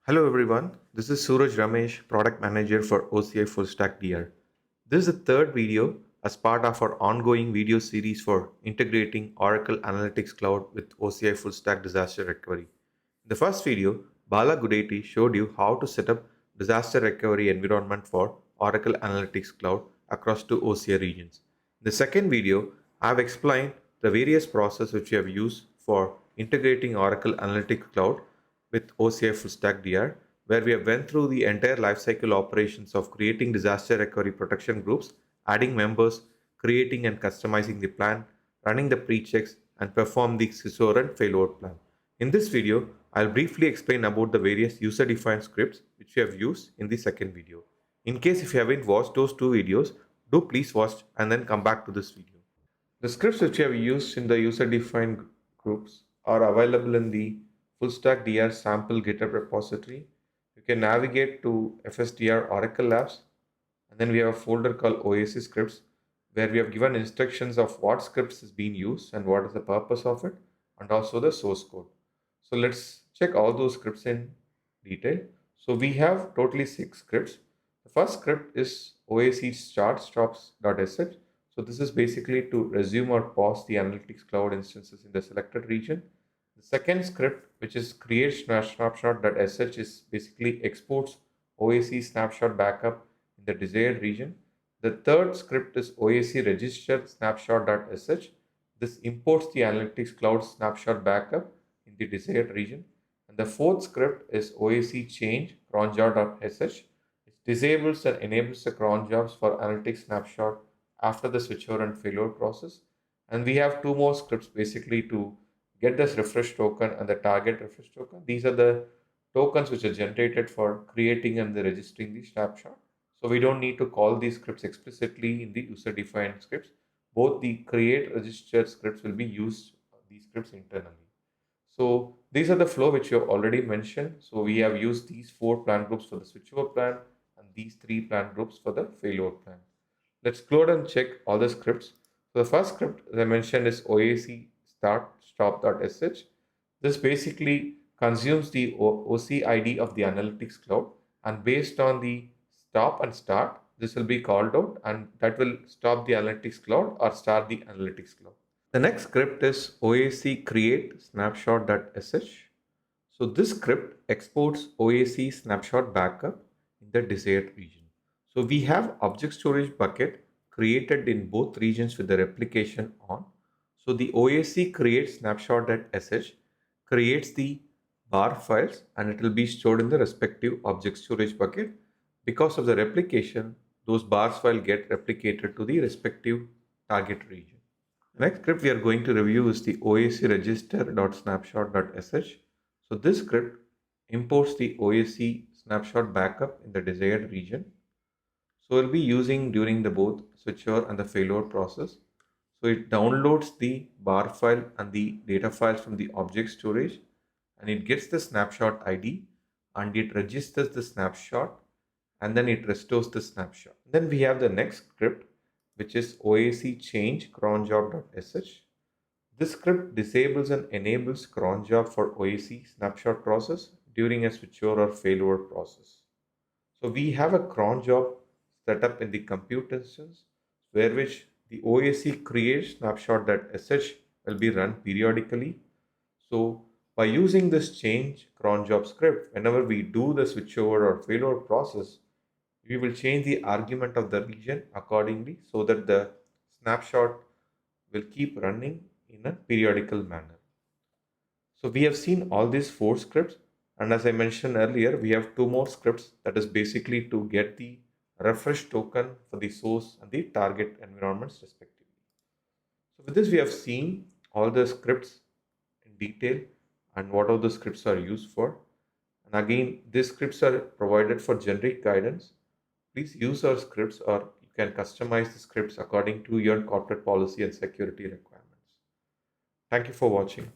Hello everyone, this is Suraj Ramesh, Product Manager for OCI Full Stack DR. This is the third video as part of our ongoing video series for integrating Oracle Analytics Cloud with OCI Full Stack Disaster Recovery. In the first video, Bala Gudeti showed you how to set up disaster recovery environment for Oracle Analytics Cloud across two OCI regions. In the second video, I have explained the various processes which we have used for integrating Oracle Analytics Cloud with OCI Full Stack DR, where we have went through the entire lifecycle operations of creating disaster recovery protection groups, adding members, creating and customizing the plan, running the pre-checks, and perform the SISOR and failover plan. In this video, I'll briefly explain about the various user-defined scripts which we have used in the second video. In case if you haven't watched those two videos, do please watch and then come back to this video. The scripts which we have used in the user-defined groups are available in the Full Stack DR sample GitHub repository. You can navigate to FSDR Oracle Labs, and then we have a folder called OAC scripts where we have given instructions of what scripts is being used and what is the purpose of it, and also the source code. So let's check all those scripts in detail. So we have totally 6 scripts. The first script is OAC start stops.sh. So this is basically to resume or pause the analytics cloud instances in the selected region. The second script, which is create snapshot.sh, is basically exports OAC snapshot backup in the desired region. The third script is OAC register snapshot.sh. This imports the analytics cloud snapshot backup in the desired region. And the fourth script is OAC change cronjob.sh. It disables and enables the cron jobs for analytics snapshot after the switchover and failure process. And we have two more scripts basically to get this refresh token and the target refresh token. These are the tokens which are generated for creating and registering the snapshot. So we don't need to call these scripts explicitly in the user-defined scripts. Both the create register scripts will be used these scripts internally. So these are the flow which you have already mentioned. So we have used these 4 plan groups for the switchover plan and these 3 plan groups for the failover plan. Let's go ahead and check all the scripts. So the first script, as I mentioned, is OAC start stop.sh. This basically consumes the OC ID of the analytics cloud, and based on the stop and start, this will be called out, and that will stop the analytics cloud or start the analytics cloud. The next script is OAC create snapshot.sh. So this script exports OAC snapshot backup in the desired region. So we have object storage bucket created in both regions with the replication on. So the OAC create snapshot.sh creates the bar files and it will be stored in the respective object storage bucket. Because of the replication, those bars file get replicated to the respective target region. The next script we are going to review is the OAC register.snapshot.sh. So this script imports the OAC snapshot backup in the desired region. So we'll be using during the both switchover and the failover process. So it downloads the bar file and the data files from the object storage, and it gets the snapshot ID and it registers the snapshot, and then it restores the snapshot. Then we have the next script, which is OAC change cronjob.sh. This script disables and enables cron job for OAC snapshot process during a switchover or failover process. So we have a cron job set up in the compute instance where which the OAC create snapshot.sh will be run periodically. So by using this change cron job script, whenever we do the switchover or failover process, we will change the argument of the region accordingly so that the snapshot will keep running in a periodical manner. So we have seen all these 4 scripts, and as I mentioned earlier, we have 2 more scripts that is basically to get the refresh token for the source and the target environments respectively. So with this we have seen all the scripts in detail and what all the scripts are used for. And again, these scripts are provided for generic guidance. Please use our scripts or you can customize the scripts according to your corporate policy and security requirements. Thank you for watching.